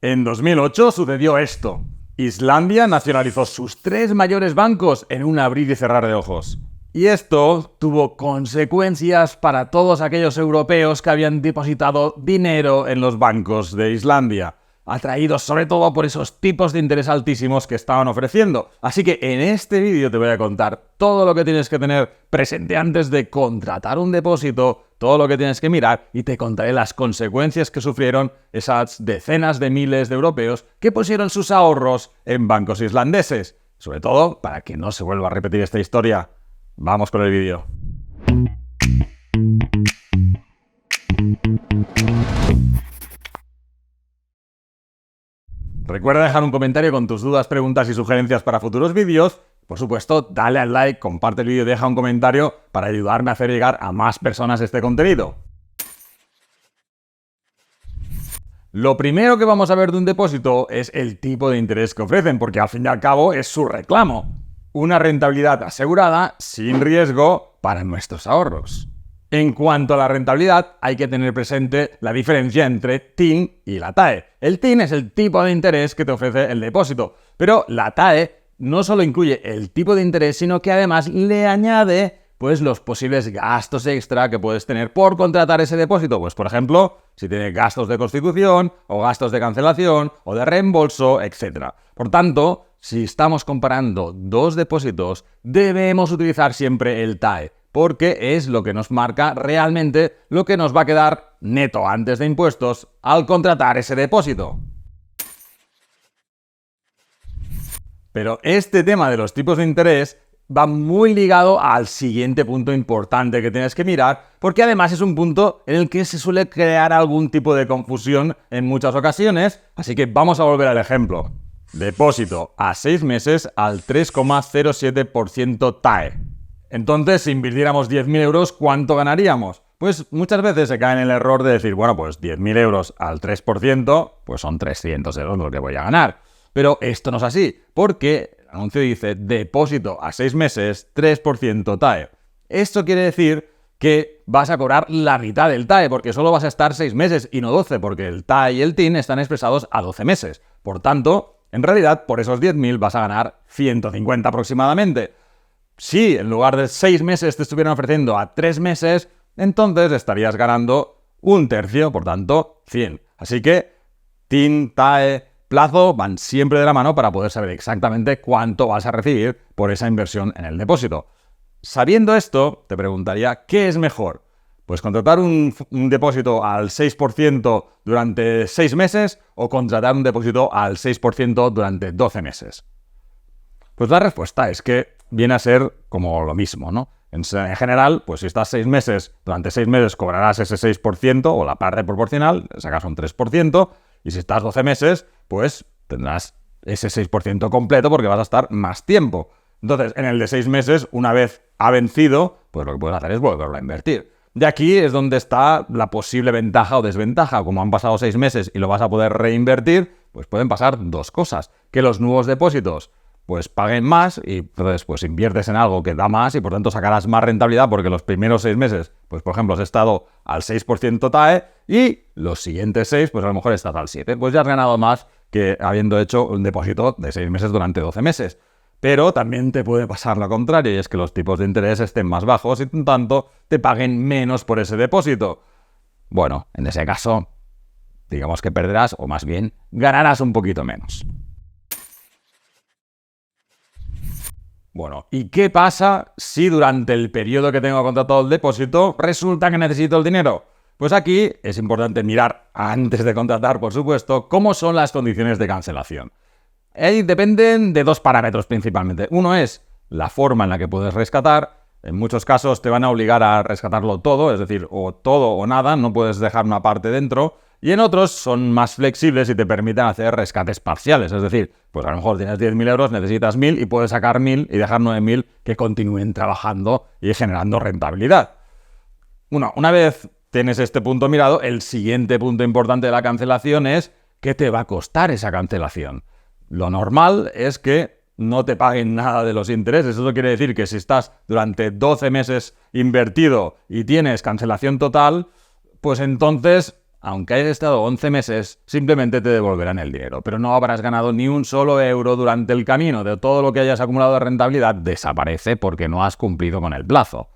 En 2008 sucedió esto. Islandia nacionalizó sus 3 mayores bancos en un abrir y cerrar de ojos. Y esto tuvo consecuencias para todos aquellos europeos que habían depositado dinero en los bancos de Islandia, atraídos sobre todo por esos tipos de interés altísimos que estaban ofreciendo. Así que en este vídeo te voy a contar todo lo que tienes que tener presente antes de contratar un depósito, todo lo que tienes que mirar, y te contaré las consecuencias que sufrieron esas decenas de miles de europeos que pusieron sus ahorros en bancos islandeses. Sobre todo para que no se vuelva a repetir esta historia. Vamos con el vídeo. Recuerda dejar un comentario con tus dudas, preguntas y sugerencias para futuros vídeos. Por supuesto, dale al like, comparte el vídeo y deja un comentario para ayudarme a hacer llegar a más personas este contenido. Lo primero que vamos a ver de un depósito es el tipo de interés que ofrecen, porque al fin y al cabo es su reclamo. Una rentabilidad asegurada, sin riesgo, para nuestros ahorros. En cuanto a la rentabilidad, hay que tener presente la diferencia entre TIN y la TAE. El TIN es el tipo de interés que te ofrece el depósito, pero la TAE no solo incluye el tipo de interés, sino que además le añade los posibles gastos extra que puedes tener por contratar ese depósito. Pues por ejemplo, si tienes gastos de constitución, o gastos de cancelación, o de reembolso, etc. Por tanto, si estamos comparando dos depósitos, debemos utilizar siempre el TAE, porque es lo que nos marca realmente lo que nos va a quedar neto antes de impuestos al contratar ese depósito. Pero este tema de los tipos de interés va muy ligado al siguiente punto importante que tienes que mirar, porque además es un punto en el que se suele crear algún tipo de confusión en muchas ocasiones, así que vamos a volver al ejemplo. Depósito a 6 meses al 3,07% TAE. Entonces, si invirtiéramos 10.000 euros, ¿cuánto ganaríamos? Pues muchas veces se cae en el error de decir, bueno, pues 10.000 euros al 3%, pues son 300 euros lo que voy a ganar. Pero esto no es así, porque el anuncio dice depósito a 6 meses, 3% TAE. Esto quiere decir que vas a cobrar la mitad del TAE, porque solo vas a estar 6 meses y no 12, porque el TAE y el TIN están expresados a 12 meses. Por tanto, en realidad, por esos 10.000 vas a ganar 150 aproximadamente. Si en lugar de 6 meses te estuvieran ofreciendo a 3 meses, entonces estarías ganando un tercio, por tanto, 100. Así que TIN, TAE, plazo van siempre de la mano para poder saber exactamente cuánto vas a recibir por esa inversión en el depósito. Sabiendo esto, te preguntaría, ¿qué es mejor? Pues contratar un depósito al 6% durante 6 meses o contratar un depósito al 6% durante 12 meses. Pues la respuesta es que viene a ser como lo mismo, ¿no? En general, pues si estás 6 meses, durante 6 meses cobrarás ese 6% o la parte proporcional, sacas un 3%, y si estás 12 meses, pues tendrás ese 6% completo porque vas a estar más tiempo. Entonces, en el de 6 meses, una vez ha vencido, pues lo que puedes hacer es volverlo a invertir. De aquí es donde está la posible ventaja o desventaja. Como han pasado 6 meses y lo vas a poder reinvertir, pues pueden pasar dos cosas. Que los nuevos depósitos pues paguen más y entonces pues inviertes en algo que da más y por tanto sacarás más rentabilidad porque los primeros 6 meses, pues por ejemplo has estado al 6% TAE y los siguientes 6 pues a lo mejor estás al 7%. Pues ya has ganado más que habiendo hecho un depósito de 6 meses durante 12 meses. Pero también te puede pasar lo contrario y es que los tipos de interés estén más bajos y por tanto te paguen menos por ese depósito. Bueno, en ese caso, digamos que perderás o más bien ganarás un poquito menos. Bueno, ¿y qué pasa si durante el periodo que tengo contratado el depósito resulta que necesito el dinero? Pues aquí es importante mirar, antes de contratar, por supuesto, cómo son las condiciones de cancelación. Dependen de dos parámetros principalmente. Uno es la forma en la que puedes rescatar. En muchos casos te van a obligar a rescatarlo todo, es decir, o todo o nada, no puedes dejar una parte dentro. Y en otros son más flexibles y te permiten hacer rescates parciales. Es decir, pues a lo mejor tienes 10.000 euros, necesitas 1.000 y puedes sacar 1.000 y dejar 9.000 que continúen trabajando y generando rentabilidad. Una vez tienes este punto mirado, el siguiente punto importante de la cancelación es ¿qué te va a costar esa cancelación? Lo normal es que no te paguen nada de los intereses. Eso quiere decir que si estás durante 12 meses invertido y tienes cancelación total, pues entonces aunque hayas estado 11 meses, simplemente te devolverán el dinero, pero no habrás ganado ni un solo euro durante el camino. De todo lo que hayas acumulado de rentabilidad desaparece porque no has cumplido con el plazo.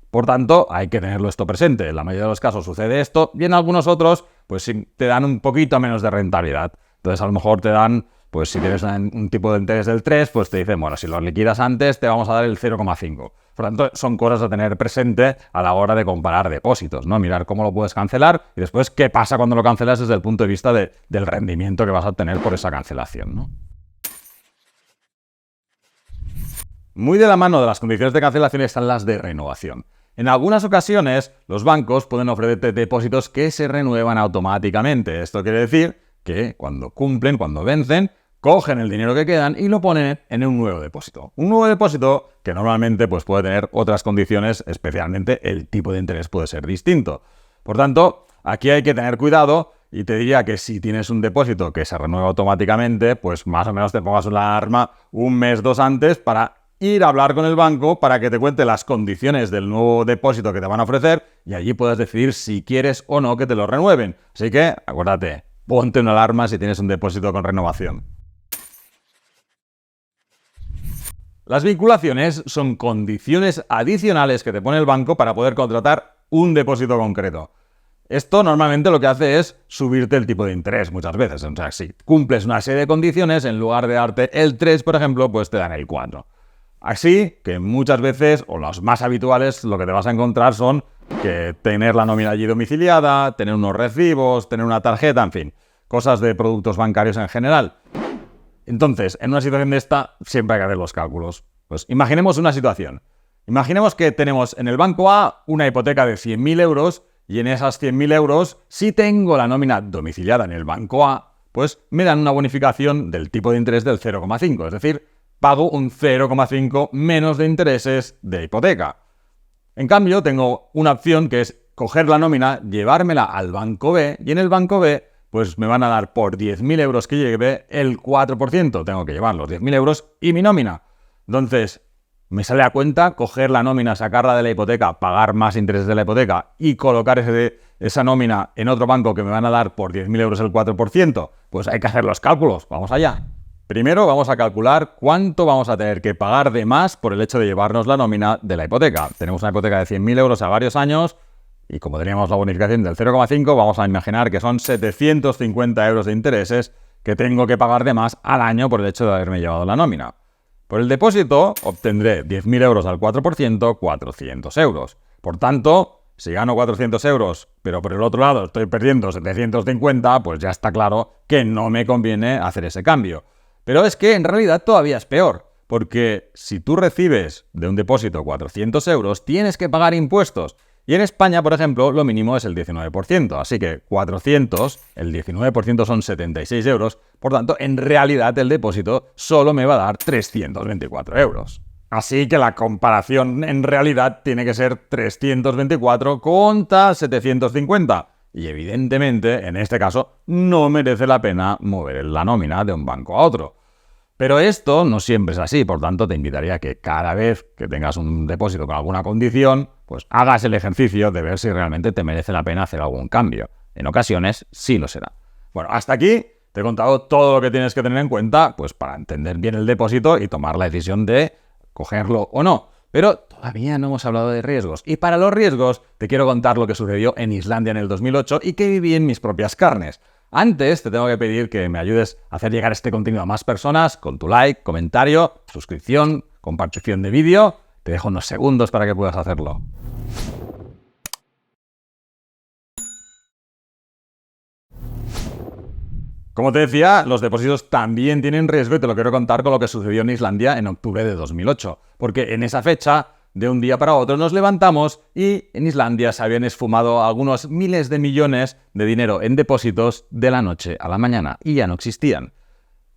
Por tanto, hay que tenerlo esto presente. En la mayoría de los casos sucede esto y en algunos otros, pues sí, te dan un poquito menos de rentabilidad. Entonces, a lo mejor te dan, pues si tienes un tipo de interés del 3, pues te dicen, bueno, si lo liquidas antes, te vamos a dar el 0,5. Por tanto, son cosas a tener presente a la hora de comparar depósitos, ¿no? Mirar cómo lo puedes cancelar y después qué pasa cuando lo cancelas desde el punto de vista del rendimiento que vas a obtener por esa cancelación, ¿no? Muy de la mano de las condiciones de cancelación están las de renovación. En algunas ocasiones, los bancos pueden ofrecerte depósitos que se renuevan automáticamente. Esto quiere decir que cuando cumplen, cuando vencen, cogen el dinero que quedan y lo ponen en un nuevo depósito. Un nuevo depósito que normalmente pues, puede tener otras condiciones, especialmente el tipo de interés puede ser distinto. Por tanto, aquí hay que tener cuidado y te diría que si tienes un depósito que se renueva automáticamente, pues más o menos te pongas una alarma un mes, 2 antes para ir a hablar con el banco para que te cuente las condiciones del nuevo depósito que te van a ofrecer y allí puedes decidir si quieres o no que te lo renueven. Así que, acuérdate, ponte una alarma si tienes un depósito con renovación. Las vinculaciones son condiciones adicionales que te pone el banco para poder contratar un depósito concreto. Esto normalmente lo que hace es subirte el tipo de interés muchas veces. O sea, si cumples una serie de condiciones, en lugar de darte el 3, por ejemplo, pues te dan el 4. Así que muchas veces, o los más habituales, lo que te vas a encontrar son que tener la nómina allí domiciliada, tener unos recibos, tener una tarjeta, en fin, cosas de productos bancarios en general. Entonces, en una situación de esta, siempre hay que hacer los cálculos. Pues imaginemos una situación. Imaginemos que tenemos en el banco A una hipoteca de 100.000 euros y en esas 100.000 euros, si tengo la nómina domiciliada en el banco A, pues me dan una bonificación del tipo de interés del 0,5, es decir, pago un 0,5 menos de intereses de hipoteca. En cambio, tengo una opción que es coger la nómina, llevármela al banco B y en el banco B pues me van a dar por 10.000 euros que lleve el 4%. Tengo que llevar los 10.000 euros y mi nómina. Entonces, me sale a cuenta coger la nómina, sacarla de la hipoteca, pagar más intereses de la hipoteca y colocar esa nómina en otro banco que me van a dar por 10.000 euros el 4%. Pues hay que hacer los cálculos. Vamos allá. Primero vamos a calcular cuánto vamos a tener que pagar de más por el hecho de llevarnos la nómina de la hipoteca. Tenemos una hipoteca de 100.000 euros a varios años y como teníamos la bonificación del 0,5, vamos a imaginar que son 750 euros de intereses que tengo que pagar de más al año por el hecho de haberme llevado la nómina. Por el depósito obtendré 10.000 euros al 4%, 400 euros. Por tanto, si gano 400 euros, pero por el otro lado estoy perdiendo 750, pues ya está claro que no me conviene hacer ese cambio. Pero es que en realidad todavía es peor, porque si tú recibes de un depósito 400 euros, tienes que pagar impuestos. Y en España, por ejemplo, lo mínimo es el 19%, así que 400, el 19% son 76 euros, por tanto, en realidad el depósito solo me va a dar 324 euros. Así que la comparación en realidad tiene que ser 324 contra 750. Y evidentemente, en este caso, no merece la pena mover la nómina de un banco a otro. Pero esto no siempre es así, por tanto te invitaría a que cada vez que tengas un depósito con alguna condición, pues hagas el ejercicio de ver si realmente te merece la pena hacer algún cambio. En ocasiones sí lo será. Bueno, hasta aquí te he contado todo lo que tienes que tener en cuenta pues para entender bien el depósito y tomar la decisión de cogerlo o no. Pero todavía no hemos hablado de riesgos. Y para los riesgos te quiero contar lo que sucedió en Islandia en el 2008 y que viví en mis propias carnes. Antes te tengo que pedir que me ayudes a hacer llegar este contenido a más personas con tu like, comentario, suscripción, compartición de vídeo. Te dejo unos segundos para que puedas hacerlo. Como te decía, los depósitos también tienen riesgo y te lo quiero contar con lo que sucedió en Islandia en octubre de 2008. Porque en esa fecha, de un día para otro, nos levantamos y en Islandia se habían esfumado algunos miles de millones de dinero en depósitos de la noche a la mañana y ya no existían.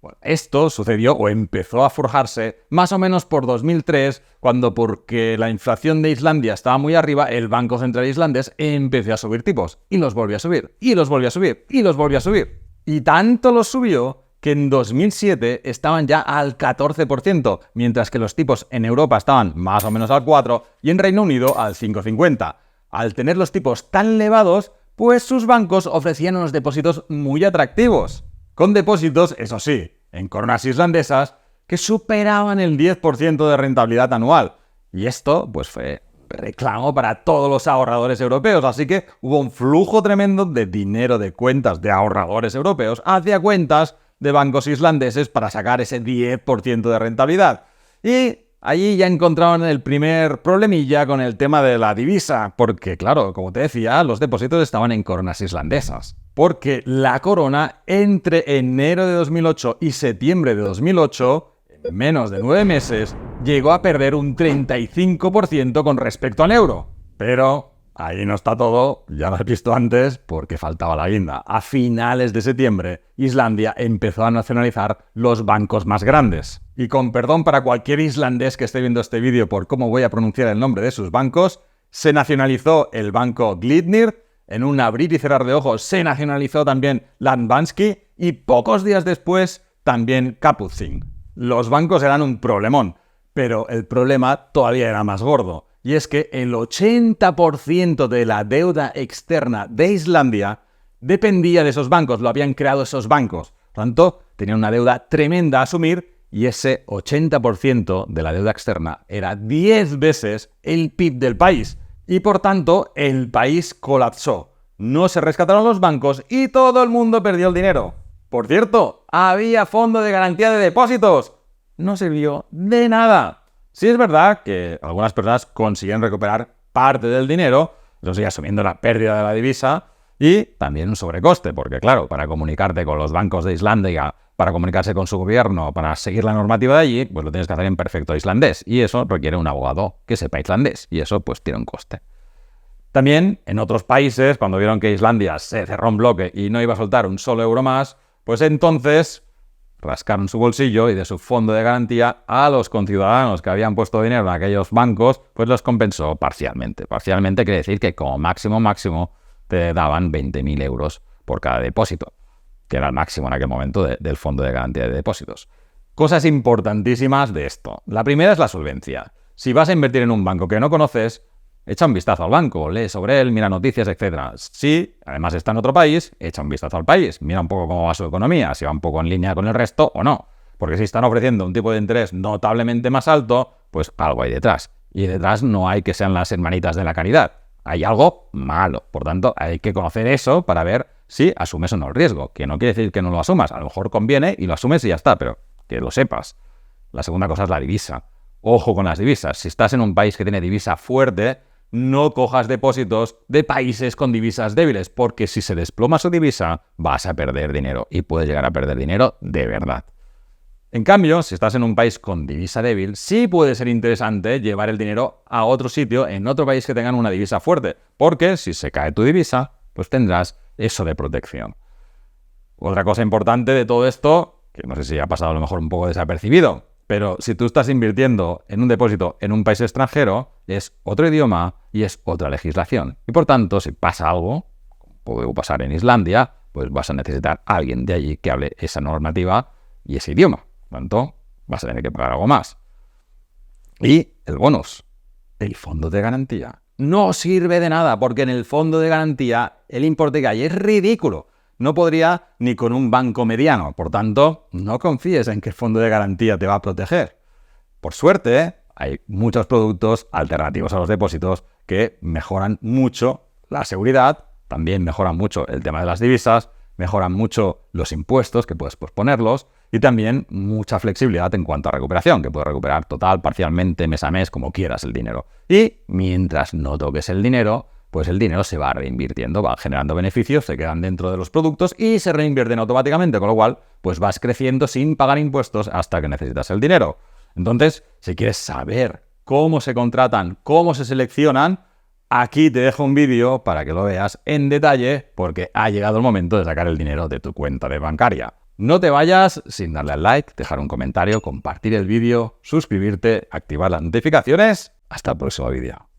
Bueno, esto sucedió o empezó a forjarse más o menos por 2003, cuando porque la inflación de Islandia estaba muy arriba, el Banco Central islandés empezó a subir tipos y los volvió a subir, y los volvió a subir, y los volvió a subir. Y tanto los subió que en 2007 estaban ya al 14%, mientras que los tipos en Europa estaban más o menos al 4% y en Reino Unido al 5,50%. Al tener los tipos tan elevados, pues sus bancos ofrecían unos depósitos muy atractivos, con depósitos, eso sí, en coronas islandesas que superaban el 10% de rentabilidad anual. Y esto, pues fue reclamo para todos los ahorradores europeos, así que hubo un flujo tremendo de dinero de cuentas de ahorradores europeos hacia cuentas de bancos islandeses para sacar ese 10% de rentabilidad. Y allí ya encontraron el primer problemilla con el tema de la divisa, porque claro, como te decía, los depósitos estaban en coronas islandesas. Porque la corona, entre enero de 2008 y septiembre de 2008, en menos de 9 meses, llegó a perder un 35% con respecto al euro. Pero ahí no está todo, ya lo has visto antes, porque faltaba la guinda. A finales de septiembre, Islandia empezó a nacionalizar los bancos más grandes. Y con perdón para cualquier islandés que esté viendo este vídeo por cómo voy a pronunciar el nombre de sus bancos, se nacionalizó el banco Glitnir, en un abrir y cerrar de ojos se nacionalizó también Landbanski y pocos días después también Kaupthing. Los bancos eran un problemón, pero el problema todavía era más gordo. Y es que el 80% de la deuda externa de Islandia dependía de esos bancos, lo habían creado esos bancos. Por tanto, tenían una deuda tremenda a asumir y ese 80% de la deuda externa era 10 veces el PIB del país. Y por tanto, el país colapsó. No se rescataron los bancos y todo el mundo perdió el dinero. Por cierto, había fondo de garantía de depósitos. No sirvió de nada. Sí es verdad que algunas personas consiguen recuperar parte del dinero, eso sí, asumiendo la pérdida de la divisa y también un sobrecoste, porque claro, para comunicarte con los bancos de Islandia, para comunicarse con su gobierno, para seguir la normativa de allí, pues lo tienes que hacer en perfecto islandés y eso requiere un abogado que sepa islandés y eso pues tiene un coste. También en otros países, cuando vieron que Islandia se cerró en bloque y no iba a soltar un solo euro más, pues entonces rascaron su bolsillo y de su fondo de garantía a los conciudadanos que habían puesto dinero en aquellos bancos, pues los compensó parcialmente. Parcialmente quiere decir que como máximo te daban 20.000 euros por cada depósito, que era el máximo en aquel momento del fondo de garantía de depósitos. Cosas importantísimas de esto. La primera es la solvencia. Si vas a invertir en un banco que no conoces, echa un vistazo al banco, lee sobre él, mira noticias, etc. Si además está en otro país, echa un vistazo al país, mira un poco cómo va su economía, si va un poco en línea con el resto o no. Porque si están ofreciendo un tipo de interés notablemente más alto, pues algo hay detrás. Y detrás no hay que sean las hermanitas de la caridad. Hay algo malo. Por tanto, hay que conocer eso para ver si asumes o no el riesgo. Que no quiere decir que no lo asumas. A lo mejor conviene y lo asumes y ya está, pero que lo sepas. La segunda cosa es la divisa. Ojo con las divisas. Si estás en un país que tiene divisa fuerte, no cojas depósitos de países con divisas débiles, porque si se desploma su divisa, vas a perder dinero y puedes llegar a perder dinero de verdad. En cambio, si estás en un país con divisa débil, sí puede ser interesante llevar el dinero a otro sitio, en otro país que tengan una divisa fuerte, porque si se cae tu divisa, pues tendrás eso de protección. Otra cosa importante de todo esto, que no sé si ha pasado a lo mejor un poco desapercibido, pero si tú estás invirtiendo en un depósito en un país extranjero, es otro idioma y es otra legislación. Y por tanto, si pasa algo, como puede pasar en Islandia, pues vas a necesitar a alguien de allí que hable esa normativa y ese idioma. Por tanto, vas a tener que pagar algo más. Y el bonus, el fondo de garantía. No sirve de nada porque en el fondo de garantía el importe que hay es ridículo. No podría ni con un banco mediano. Por tanto, no confíes en que el fondo de garantía te va a proteger. Por suerte, hay muchos productos alternativos a los depósitos que mejoran mucho la seguridad, también mejoran mucho el tema de las divisas, mejoran mucho los impuestos, que puedes posponerlos, y también mucha flexibilidad en cuanto a recuperación, que puedes recuperar total, parcialmente, mes a mes, como quieras el dinero. Y mientras no toques el dinero, pues el dinero se va reinvirtiendo, va generando beneficios, se quedan dentro de los productos y se reinvierten automáticamente, con lo cual pues vas creciendo sin pagar impuestos hasta que necesitas el dinero. Entonces, si quieres saber cómo se contratan, cómo se seleccionan, aquí te dejo un vídeo para que lo veas en detalle, porque ha llegado el momento de sacar el dinero de tu cuenta de bancaria. No te vayas sin darle al like, dejar un comentario, compartir el vídeo, suscribirte, activar las notificaciones. Hasta el próximo vídeo.